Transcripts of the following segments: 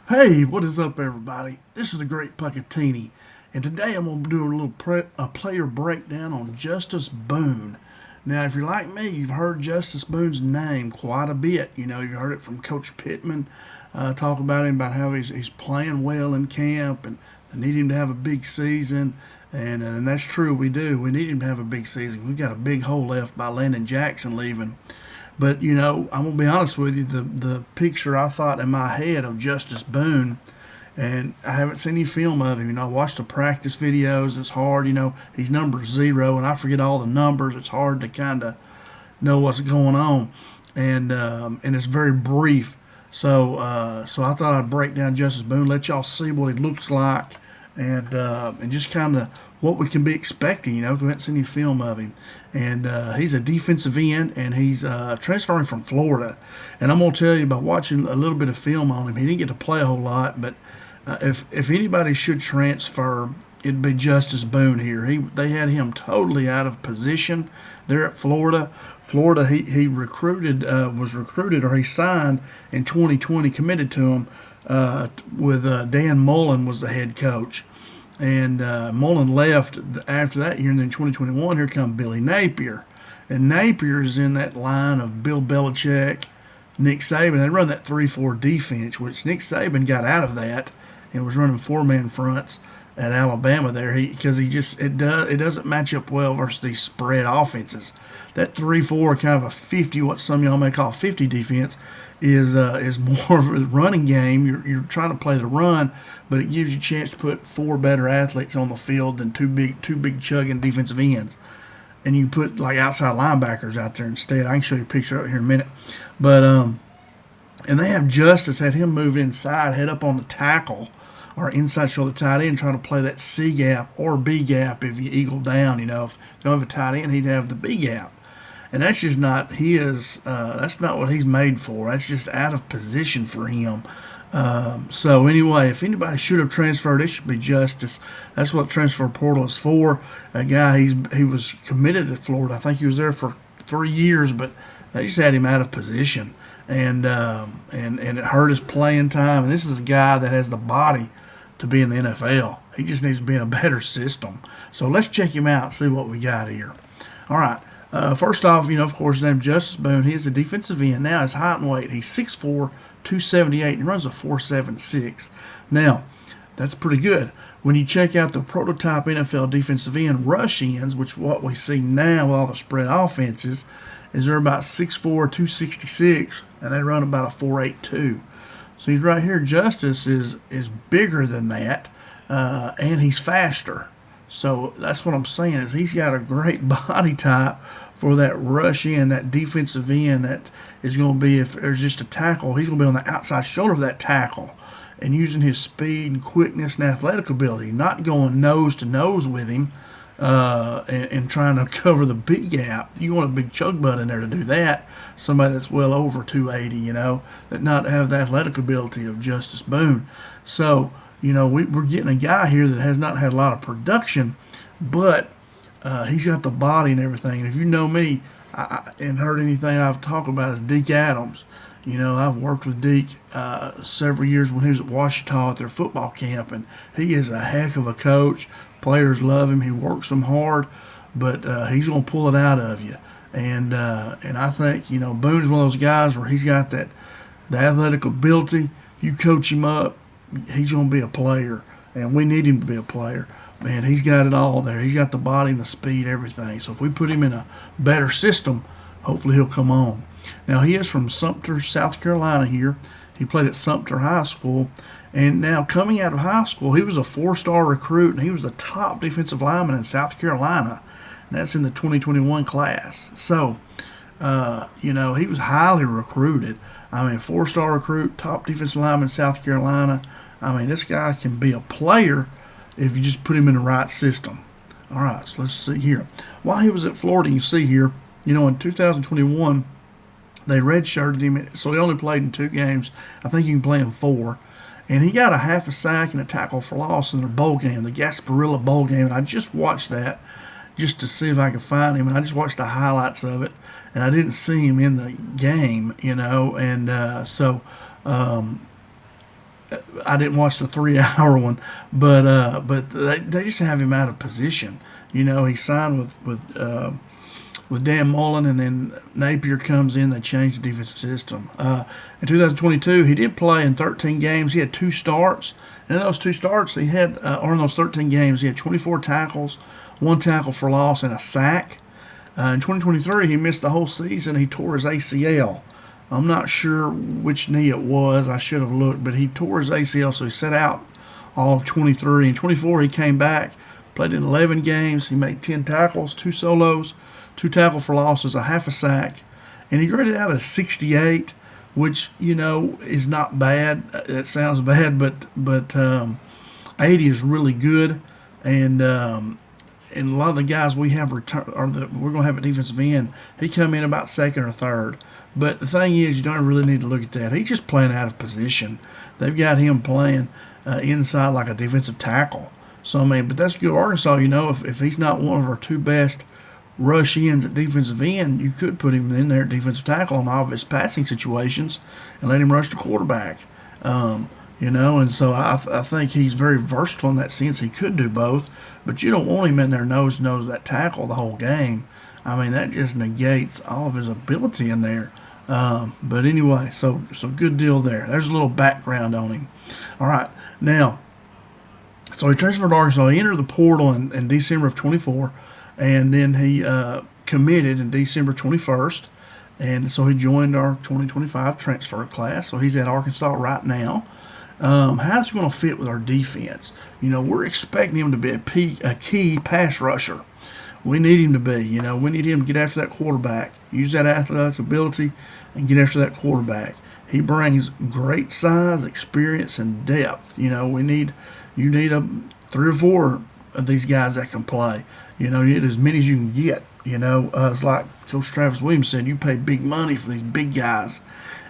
Hey, what is up, everybody? This is the Great Puckettini, and today I'm going to do a player breakdown on Justus Boone. Now, if you're like me, you've heard Justus Boone's name quite a bit. You know, you heard it from Coach Pittman talk about him, about how he's playing well in camp, and they need him to have a big season. And that's true, we do. We need him to have a big season. We've got a big hole left by Landon Jackson leaving. But you know, I'm gonna be honest with you. The picture I thought in my head of Justus Boone, and I haven't seen any film of him. You know, I watched the practice videos. It's hard. You know, he's number 0, and I forget all the numbers. It's hard to kind of know what's going on, and it's very brief. So I thought I'd break down Justus Boone, let y'all see what he looks like, and just kind of what we can be expecting. You know, we haven't seen any film of him, and he's a defensive end, and he's transferring from Florida. And I'm gonna tell you, by watching a little bit of film on him, he didn't get to play a whole lot, but if anybody should transfer, it'd be Justus Boone here. They had him totally out of position there at Florida. Florida, he was recruited, or he signed in 2020, committed to him with Dan Mullen was the head coach. And Mullen left after that year, and then 2021, here come Billy Napier. And Napier is in that line of Bill Belichick, Nick Saban. They run that 3-4 defense, which Nick Saban got out of that and was running four-man fronts at Alabama there. Because it doesn't match up well versus these spread offenses. That 3-4, kind of a 50, what some of y'all may call 50 defense, is more of a running game. You're trying to play the run, but it gives you a chance to put four better athletes on the field than two big chugging defensive ends. And you put like outside linebackers out there instead. I can show you a picture up here in a minute. But and they have Justus, had him move inside, head up on the tackle, or inside shoulder tight end, trying to play that C gap or B gap if you eagle down. You know, if you don't have a tight end, he'd have the B gap. And that's just not his. That's not what he's made for. That's just out of position for him. So anyway, if anybody should have transferred, it should be Justus. That's what transfer portal is for. A guy, he was committed to Florida. I think he was there for 3 years, but they just had him out of position, and it hurt his playing time. And this is a guy that has the body to be in the NFL. He just needs to be in a better system. So let's check him out and see what we got here. All right. First off, you know, of course, his name is Justus Boone. He is a defensive end. Now, his height and weight, he's 6'4", 278, and he runs a 4.76. Now, that's pretty good. When you check out the prototype NFL defensive end rush ends, which what we see now with all the spread offenses, is they're about 6'4", 266, and they run about a 4.82. So he's right here. Justus is bigger than that, and he's faster. So that's what I'm saying, is he's got a great body type for that rush in, that defensive end that is going to be, if there's just a tackle, he's going to be on the outside shoulder of that tackle and using his speed and quickness and athletic ability, not going nose to nose with him and trying to cover the big gap. You want a big chug butt in there to do that. Somebody that's well over 280, you know, that not have the athletic ability of Justus Boone. So, you know, we're getting a guy here that has not had a lot of production, but he's got the body and everything. And if you know me and heard anything I've talked about is Deke Adams. You know, I've worked with Deke several years when he was at Washita at their football camp, and he is a heck of a coach. Players love him. He works them hard, but he's going to pull it out of you. And I think, you know, Boone's one of those guys where he's got the athletic ability. You coach him up, he's going to be a player, and we need him to be a player. Man, he's got it all there. He's got the body and the speed, everything. So if we put him in a better system, hopefully he'll come on. Now, he is from Sumter, South Carolina here. He played at Sumter High School. And now coming out of high school, he was a 4-star recruit, and he was the top defensive lineman in South Carolina. And that's in the 2021 class. So, you know, he was highly recruited. I mean, 4-star recruit, top defensive lineman in South Carolina. I mean, this guy can be a player if you just put him in the right system. All right, so let's see here. While he was at Florida, you see here, you know, in 2021, they redshirted him, so he only played in 2 games. I think you can play in 4. And he got a half a sack and a tackle for loss in their bowl game, the Gasparilla Bowl game. And I just watched that just to see if I could find him. And I just watched the highlights of it, and I didn't see him in the game, you know. And so I didn't watch the 3 hour one, but they just have him out of position. You know, he signed with Dan Mullen, and then Napier comes in. They changed the defensive system. In 2022, he did play in 13 games. He had 2 starts. And in those 2 starts, he had, or in those 13 games, he had 24 tackles, 1 tackle for loss, and a sack. In 2023, he missed the whole season. He tore his ACL. I'm not sure which knee it was. I should have looked, but he tore his ACL, so he sat out all of 23. In 24, he came back, played in 11 games. He made 10 tackles, 2 solos, 2 tackle for losses, a half a sack, and he graded out a 68, which, you know, is not bad. It sounds bad, but 80 is really good, and a lot of the guys we have return, or that we're going to have at defensive end, he come in about second or third. But the thing is, you don't really need to look at that. He's just playing out of position. They've got him playing inside like a defensive tackle. So, I mean, but that's good. Arkansas, you know, if he's not one of our 2 best rush ends at defensive end, you could put him in there at defensive tackle in all of his passing situations and let him rush the quarterback. You know, and so I think he's very versatile in that sense. He could do both, but you don't want him in there nose that tackle the whole game. I mean, that just negates all of his ability in there. But anyway, so good deal there. There's a little background on him. All right, now, so he transferred to Arkansas. He entered the portal in December of 24, and then he committed in December 21st, and so he joined our 2025 transfer class. So he's at Arkansas right now. How's he going to fit with our defense? You know, we're expecting him to be a key pass rusher. We need him to be. You know, we need him to get after that quarterback, use that athletic ability, and get after that quarterback. He brings great size, experience, and depth. You know, you need 3 or 4 of these guys that can play. You know, you need as many as you can get. You know, it's like Coach Travis Williams said, you pay big money for these big guys.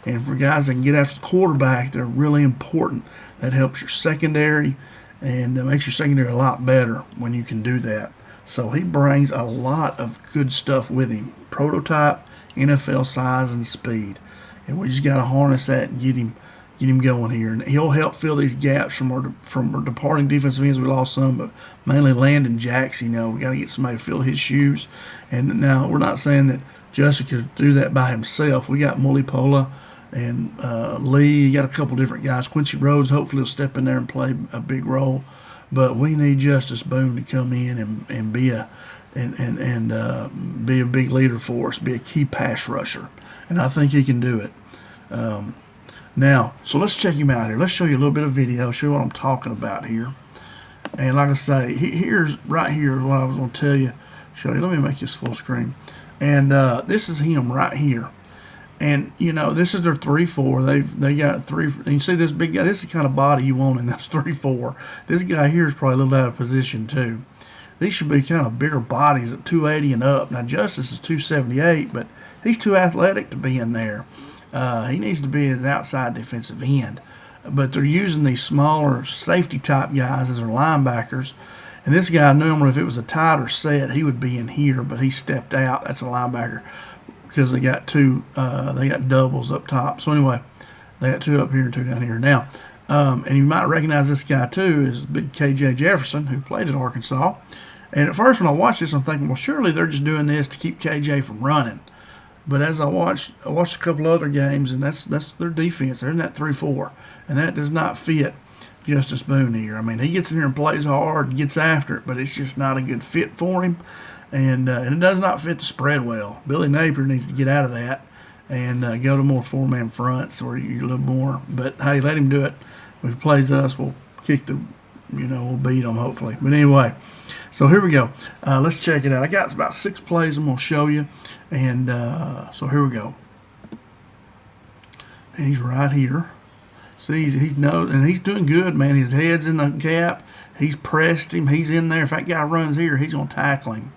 And for guys that can get after the quarterback, they're really important. That helps your secondary and makes your secondary a lot better when you can do that. So he brings a lot of good stuff with him. Prototype, NFL size, and speed. And we just got to harness that and get him going here. And he'll help fill these gaps from our departing defensive ends. We lost some, but mainly Landon Jackson. You know, we got to get somebody to fill his shoes. And now we're not saying that Justin could do that by himself. We got Mulipola and Lee. You got a couple different guys. Quincy Rhodes, hopefully, will step in there and play a big role. But we need Justus Boone to come in and be be a big leader for us, be a key pass rusher, and I think he can do it. Now, so let's check him out here. Let's show you a little bit of video, show you what I'm talking about here. And like I say, right here is what I was going to tell you. Show you. Let me make this full screen. And this is him right here. And, you know, this is their 3-4. They got 3. And you see this big guy. This is the kind of body you want in this 3-4. This guy here is probably a little out of position, too. These should be kind of bigger bodies at 280 and up. Now, Justus is 278, but he's too athletic to be in there. He needs to be his outside defensive end. But they're using these smaller safety-type guys as their linebackers. And this guy, normally, if it was a tighter set, he would be in here, but he stepped out. That's a linebacker. Because they got they got doubles up top. So anyway, they got 2 up here and 2 down here. Now, and you might recognize this guy too is big KJ Jefferson, who played at Arkansas. And at first when I watched this, I'm thinking, well, surely they're just doing this to keep KJ from running. But as I watched a couple other games, and that's their defense. They're in that 3-4, and that does not fit Justus Boone here. I mean, he gets in here and plays hard and gets after it, but it's just not a good fit for him. And it does not fit the spread well. Billy Napier needs to get out of that and go to more 4-man fronts where you're a little more. But, hey, let him do it. If he plays us, we'll we'll beat him hopefully. But anyway, so here we go. Let's check it out. I got about 6 plays I'm going to show you. And so here we go. And he's right here. See, he's doing good, man. His head's in the gap. He's pressed him. He's in there. If that guy runs here, he's going to tackle him.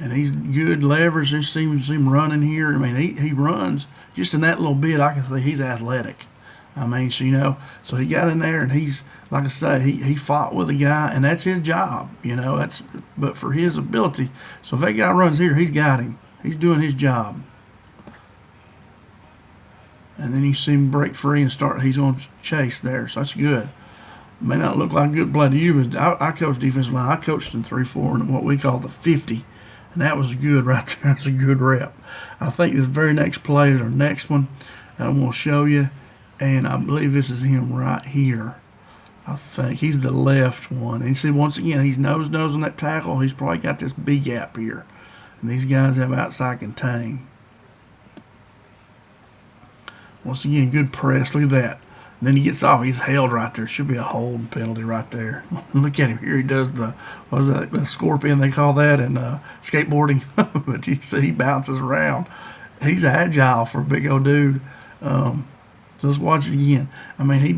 And he's good leverage. Just seems him running here. I mean, he runs just in that little bit. I can see he's athletic. I mean, so he got in there and he's, like I say, he fought with a guy, and that's his job. But for his ability. So if that guy runs here, he's got him. He's doing his job. And then you see him break free and start. He's on chase there, so that's good. May not look like a good play to you, but I coached defensive line. I coached in 3-4 and what we call the 50, and that was good right there. That's a good rep. I think this very next play is our next one that I'm going to show you, and I believe this is him right here. I think he's the left one. And you see, once again, he's nose on that tackle. He's probably got this B gap here, and these guys have outside contain. Once again, good press. Look at that. And then he gets off. He's held right there. Should be a holding penalty right there. Look at him here. He does the, what is that, the scorpion they call that in skateboarding. But you see he bounces around. He's agile for a big old dude. So let's watch it again. I mean, he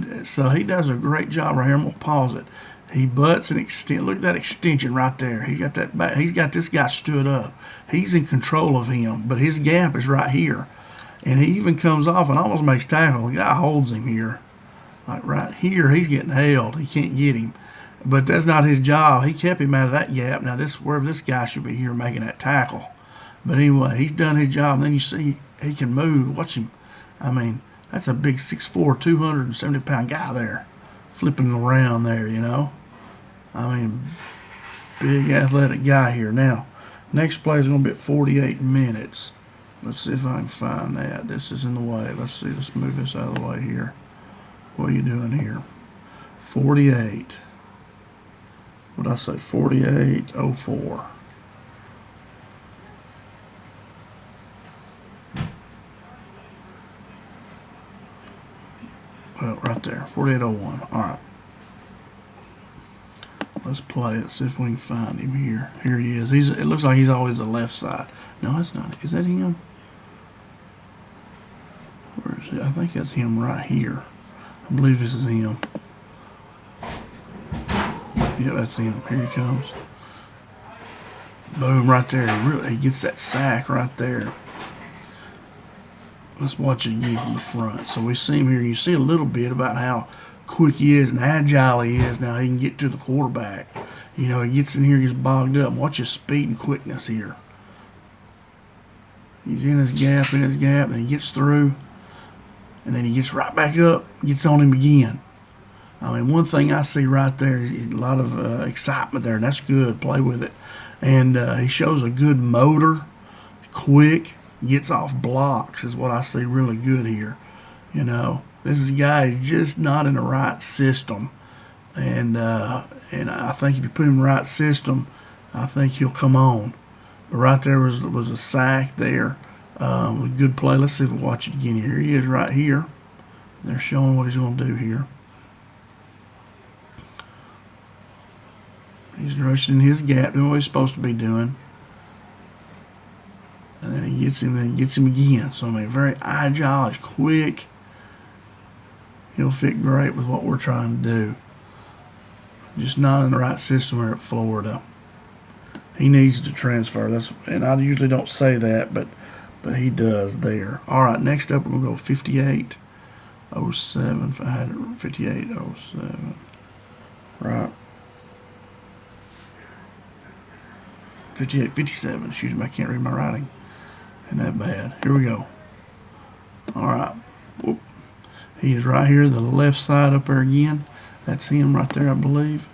does a great job right here. I'm going to pause it. He butts and extend. Look at that extension right there. He got that back. He's got this guy stood up. He's in control of him, but his gap is right here. And he even comes off and almost makes tackle. The guy holds him here. Like right here, he's getting held. He can't get him. But that's not his job. He kept him out of that gap. Now, wherever this guy should be here making that tackle. But anyway, he's done his job. And then you see he can move. Watch him. I mean, that's a big 6'4", 270-pound guy there. Flipping around there, you know. I mean, big athletic guy here. Now, next play is going to be at 48 minutes. Let's see if I can find that. This is in the way. Let's see. Let's move this out of the way here. What are you doing here? 48. What did I say? 48:04. Well, right there. 48:01. All right. Let's play it. See if we can find him here. Here he is. It looks like he's always the left side. No, it's not. Is that him? Where is he? I think that's him right here. I believe this is him. Yeah, that's him. Here he comes. Boom, right there. He gets that sack right there. Let's watch it again from the front. So we see him here. You see a little bit about how quick he is and agile he is. Now he can get to the quarterback. You know, he gets in here, gets bogged up. Watch his speed and quickness here. He's in his gap, then he gets through. And then he gets right back up, gets on him again. I mean, one thing I see right there is a lot of excitement there, and that's good. Play with it. And he shows a good motor, quick, gets off blocks is what I see really good here. You know, this is a guy who's just not in the right system. And I think if you put him in the right system, I think he'll come on. But right there was a sack there. A good play. Let's see if we watch it again here. He is right here. They're showing what he's going to do here. He's rushing his gap, doing what he's supposed to be doing. And then he gets him again. So, I mean, very agile. He's quick. He'll fit great with what we're trying to do. Just not in the right system here at Florida. He needs to transfer. And I usually don't say that, but he does there. All right, next up we're going to go 58:07. 58:07. Right. 58:57. Excuse me, I can't read my writing. Ain't that bad. Here we go. All right. Whoop. He is right here, the left side up there again. That's him right there, I believe.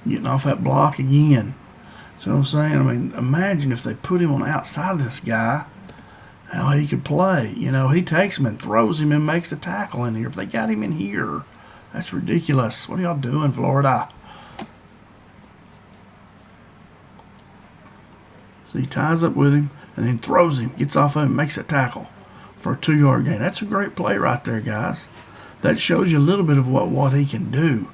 Getting off that block again. So what I'm saying, I mean, imagine if they put him on the outside of this guy, how he could play. You know, he takes him and throws him and makes a tackle in here. If they got him in here, that's ridiculous. What are y'all doing, Florida? So he ties up with him and then throws him, gets off of him, makes a tackle for a 2-yard gain. That's a great play right there, guys. That shows you a little bit of what he can do.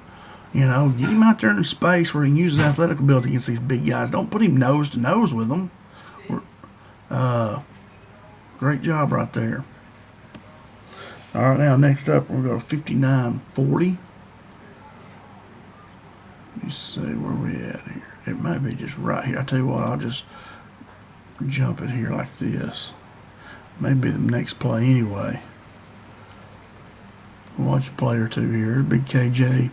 You know, get him out there in space where he can use his athletic ability against these big guys. Don't put him nose to nose with them. Great job right there. All right, now next up we're going to 59:40. Let me see where we at here. It might be just right here. I tell you what, I'll just jump it here like this. Maybe the next play anyway. Watch a play or two here. Big KJ.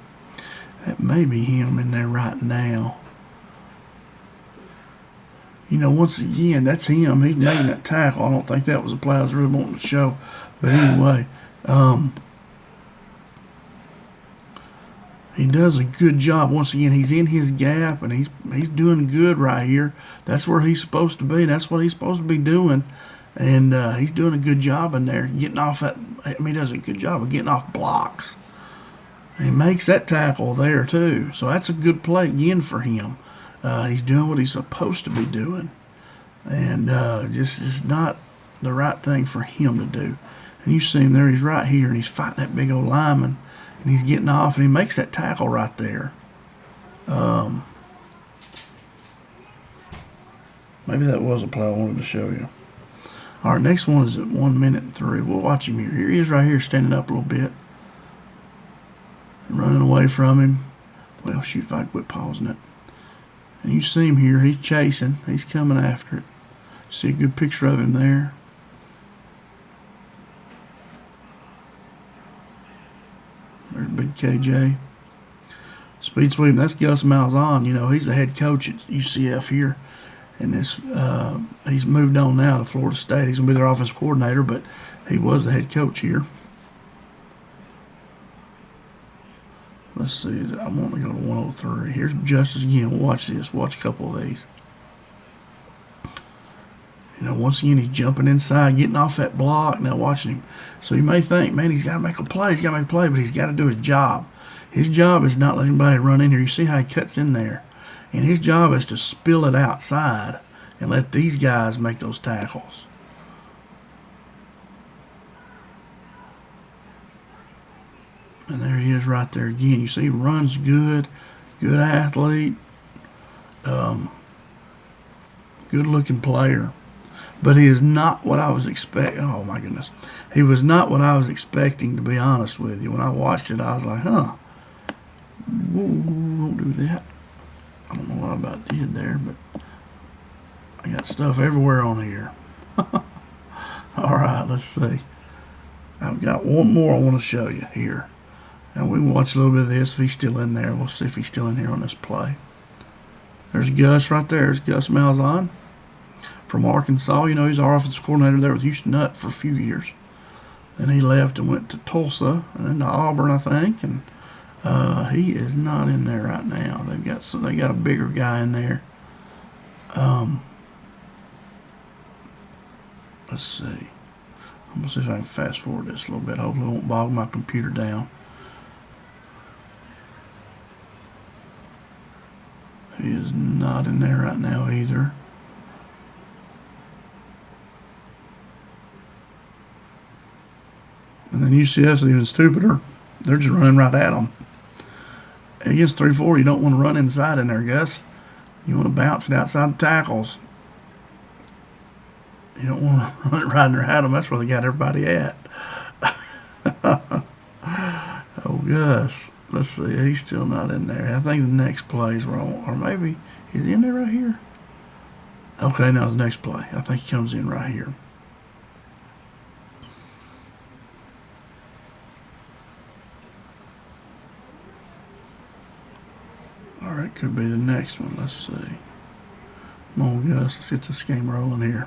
That may be him in there right now. You know, once again, that's him. He's making that tackle. I don't think that was a play I was really wanting to show. But anyway, he does a good job. Once again, he's in his gap, and he's doing good right here. That's where he's supposed to be. That's what he's supposed to be doing. And he's doing a good job in there, getting off that. I mean, he does a good job of getting off blocks. And he makes that tackle there, too. So that's a good play again for him. He's doing what he's supposed to be doing. And just is not the right thing for him to do. And you see him there, he's right here, and he's fighting that big old lineman. And he's getting off, and he makes that tackle right there. Maybe that was a play I wanted to show you. All right, next one is at 1 minute and 3. We'll watch him here. Here he is right here, standing up a little bit. Running away from him. Well, shoot, if I quit pausing it. And you see him here. He's chasing. He's coming after it. See a good picture of him there. There's big KJ. Speed sweep. That's Gus Malzahn. You know, he's the head coach at UCF here. And this, he's moved on now to Florida State. He's going to be their offensive coordinator, but he was the head coach here. Let's see. I want to go to 103. Here's Justus again. We'll watch this. Watch a couple of these. You know, once again, he's jumping inside, getting off that block. Now watching him. So you may think, man, he's got to make a play. He's got to make a play, but he's got to do his job. His job is not letting anybody run in here. You see how he cuts in there. And his job is to spill it outside and let these guys make those tackles. And there he is right there again. You see he runs good, good athlete, good looking player. But he is not what I was expecting. Oh my goodness. He was not what I was expecting, to be honest with you. When I watched it, I was like, huh. Whoa, don't do that. I don't know what I about did there, but I got stuff everywhere on here. All right, let's see. I've got one more I want to show you here. And we can watch a little bit of this if he's still in there. We'll see if he's still in here on this play. There's Gus right there. There's Gus Malzahn from Arkansas. You know, he's our offensive coordinator there with Houston Nutt for a few years. Then he left and went to Tulsa and then to Auburn, I think. And he is not in there right now. They got a bigger guy in there. Let's see. I'm gonna see if I can fast forward this a little bit. Hopefully, it won't bog my computer down. He is not in there right now either. And then UCF's even stupider. They're just running right at them. Against 3-4, you don't want to run inside in there, Gus. You want to bounce it outside the tackles. You don't want to run it right in there at them. That's where they got everybody at. Oh, Gus. Let's see. He's still not in there. I think the next play is wrong. Or maybe, is he in there right here? Okay, now his next play. I think he comes in right here. All right, could be the next one. Let's see. Come on, Gus. Let's get this game rolling here.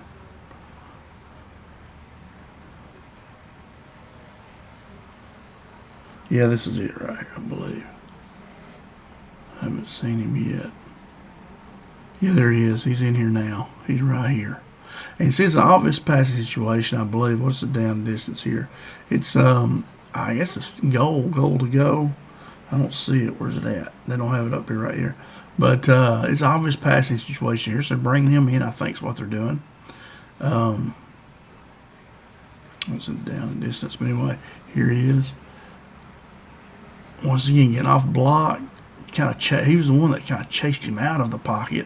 Yeah, this is it right here, I believe. I haven't seen him yet. Yeah, there he is. He's in here now. He's right here. And since the obvious passing situation, I believe, what's the down distance here? It's, I guess it's goal to go. I don't see it. Where's it at? They don't have it up here right here. But it's an obvious passing situation here. So bringing him in, I think, is what they're doing. What's it down in distance? But anyway, here he is. Once again, getting off block. He was the one that kind of chased him out of the pocket.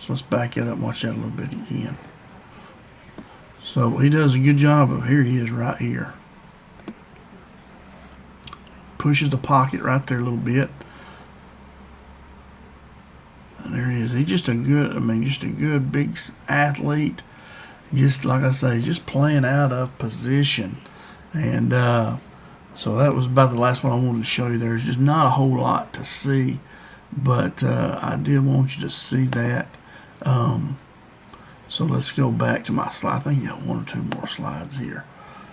So let's back it up and watch that a little bit again. So he does a good job of, here he is right here. Pushes the pocket right there a little bit. And there he is. He's just a good big athlete. Just like I say, just playing out of position. And so that was about the last one I wanted to show you. There's just not a whole lot to see, but I did want you to see that. So let's go back to my slide. I think I got one or two more slides here.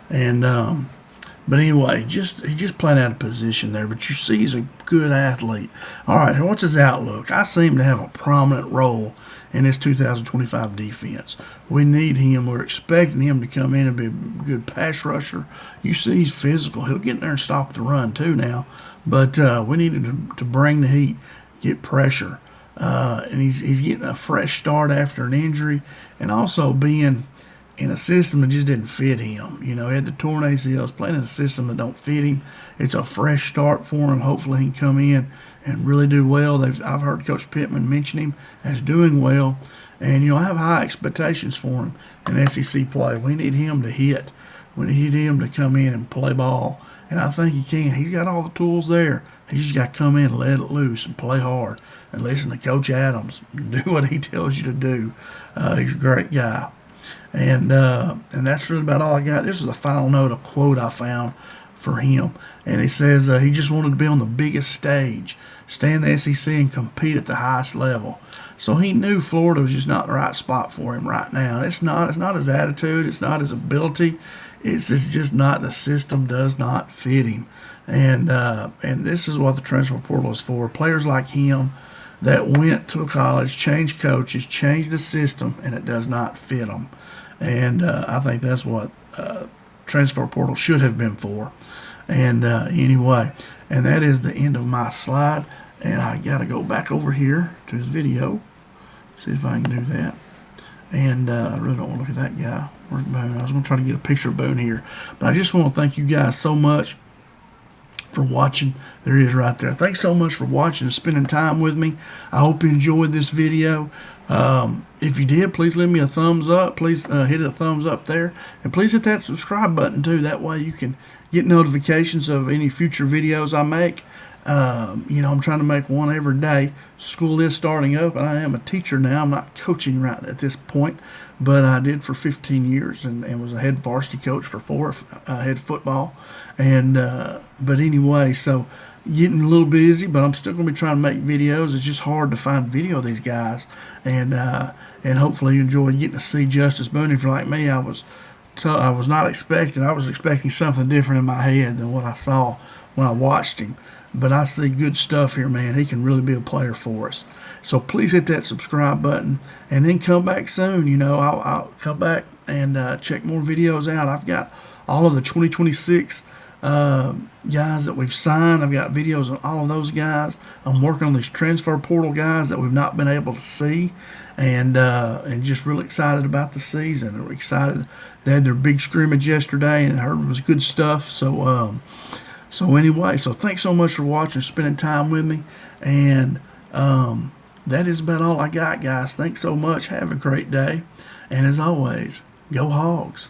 And but anyway, he just played out of position there. But you see, he's a good athlete. All right, what's his outlook? I see him to have a prominent role in this 2025 defense. We need him. We're expecting him to come in and be a good pass rusher. You see, he's physical. He'll get in there and stop the run too now. But we need him to bring the heat, get pressure. And he's getting a fresh start after an injury, and also being in a system that just didn't fit him. You know, he had the torn ACLs, playing in a system that don't fit him. It's a fresh start for him. Hopefully he can come in and really do well. I've heard Coach Pittman mention him as doing well, and I have high expectations for him in SEC play. We need him to hit. We need him to come in and play ball, and I think he can. He's got all the tools there. He's just got to come in and let it loose and play hard and listen to Coach Adams. Do what he tells you to do. He's a great guy. And that's really about all I got. This is the final note, a quote I found for him. And it says he just wanted to be on the biggest stage, stay in the SEC and compete at the highest level. So he knew Florida was just not the right spot for him right now. It's not his attitude. It's not his ability. It's just not, the system does not fit him. And this is what the transfer portal is for. Players like him that went to a college, changed coaches, changed the system, and it does not fit them. And I think that's what transfer portal should have been for. And anyway, and that is the end of my slide. And I got to go back over here to his video, see if I can do that. And I really don't want to look at that guy. Where's Boone? I was going to try to get a picture of Boone here. But I just want to thank you guys so much for watching. There he is right there. Thanks so much for watching and spending time with me. I hope you enjoyed this video. If you did, please leave me a thumbs up. Please hit a thumbs up there. And please hit that subscribe button too. That way you can get notifications of any future videos I make. I'm trying to make one every day. School is starting up, and I am a teacher now. I'm not coaching right at this point, but I did for 15 years and was a head varsity coach for 4, head football. And but anyway, so getting a little busy, but I'm still going to be trying to make videos. It's just hard to find video of these guys, and hopefully you enjoyed getting to see Justus Boone. If you're like me, I was not expecting. I was expecting something different in my head than what I saw when I watched him. But I see good stuff here, man. He can really be a player for us. So please hit that subscribe button, and then come back soon. I'll come back and check more videos out. I've got all of the 2026 guys that we've signed. I've got videos on all of those guys. I'm working on these transfer portal guys that we've not been able to see, and just really excited about the season. We're excited. They had their big scrimmage yesterday, and I heard it was good stuff. So anyway, so thanks so much for watching, spending time with me, and that is about all I got, guys. Thanks so much. Have a great day, and as always, go Hogs.